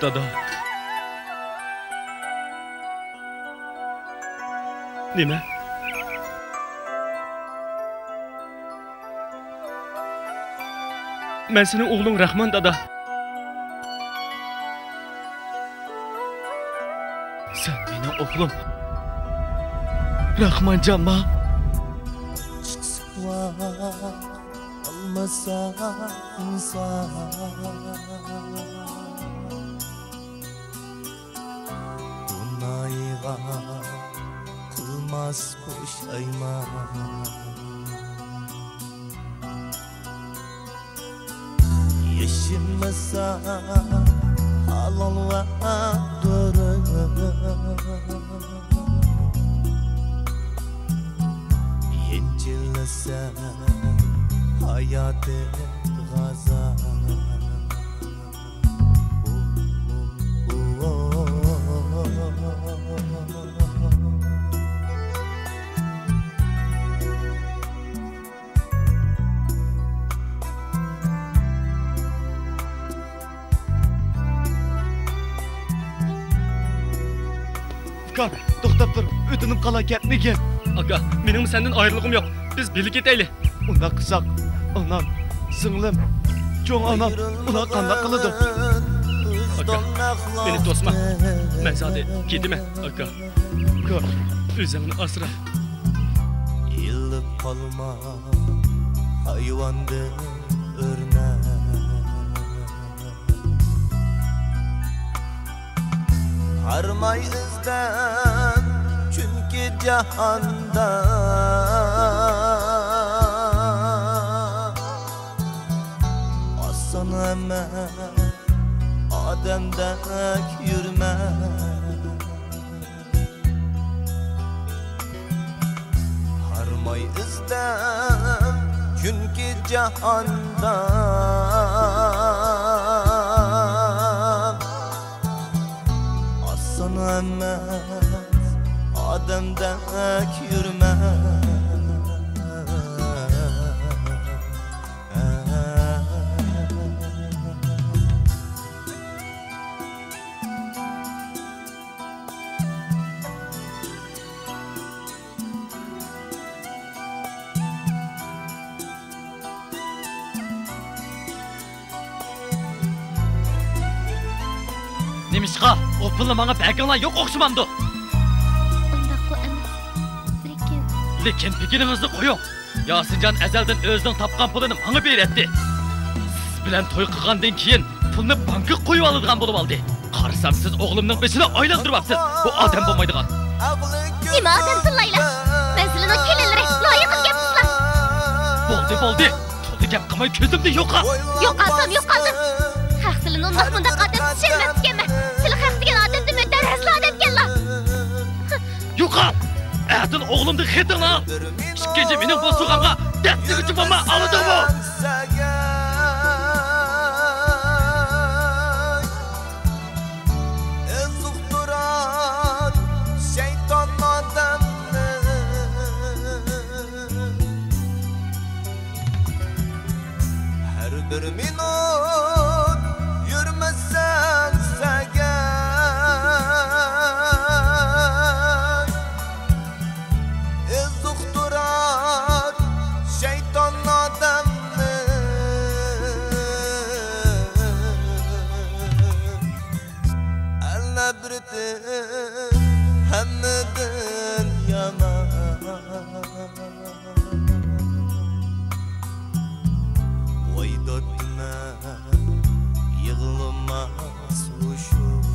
Dada. Nima? Men sening o'g'ling Rahmon dada. Sen mening o'g'lim. Rahmonjanma. Bunayga qilmas po'shayman. Yaşımasa halal ve doğru. Yencillese hayatı gazan. Aka, to'xtab tur. O'tinib qalatyapmikan. Aka, mening senden ayrılığım yok. Biz birlikte ketaylik. Unda qilsak, onam, singlim, cho'ng onam, ular qanday qiladi? Aka, meni to'sma. Men zodi ketaman, aka. Aka, o'zingni asra. Yilib qolma hayvonda o'rna. Harmay izden çünkü cihanda Asan hemen ademdek yürüme Harmay izden çünkü cihanda Sanamaz ademdek yürüme Nemişqa, o pulni bana berganlar yok o'xshamamdi. Undaqqa emas. Lekin pikiringizni qo'ying. Yosinjon azaldan o'zining topgan pulini menga berdi. Siz bilan to'y qilgandan keyin pulni bankka qo'yib oladigan bo'lib oldi. Qarasam siz o'g'limning beshini aylantiryapsiz. Bu odam bo'lmaydigan. Nima odam tillaylar? Men sizlarning kelinlari loyiqim gapsizlar. Bo'ldi. To'g'ri gap qilmay ko'zimni yo'qa. Yo'qaldim. Haqsizlarni undaq bundaq odam tushirmabdikanman. Sizlar haq degan odamni mendan razil odam ekanlar. Yo'qol. Adın oğlumda xetini al. İkinci mening bu so'g'amga dastlik uchun bo'lma oladimi? Bir minut yürümezsen sen ezukturar şeytan adamını eline birdir hemmedin yaman Vaydatına yığılmaz uşum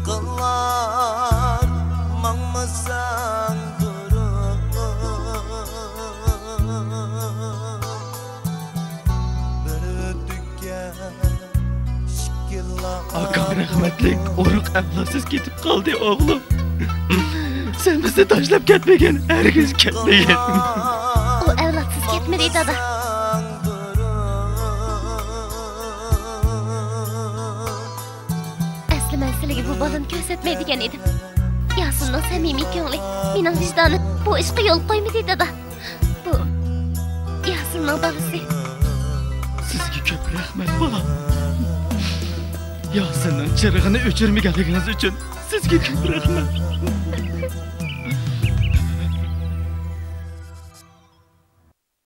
Kıllar mağmasan durur Bir ötükke şikillar Akam rahmetlik oruq evlasız ketib qoldi oğlum. Sen bizi taşlap ketmegen, herkes ketmegen. O evlatsız ketmedi dada. Asli men sizlarga bu bolani ko'rsatmaydigan edim. Yasinning samimiy ko'ngli, mening vijdonim bu ishga yo'l qo'ymadi dada. Bu Yasinning bolasi. Rahmat bolam. Yasinning chirig'ini o'chirmaganligingiz uchun sizga ko'p rahmat.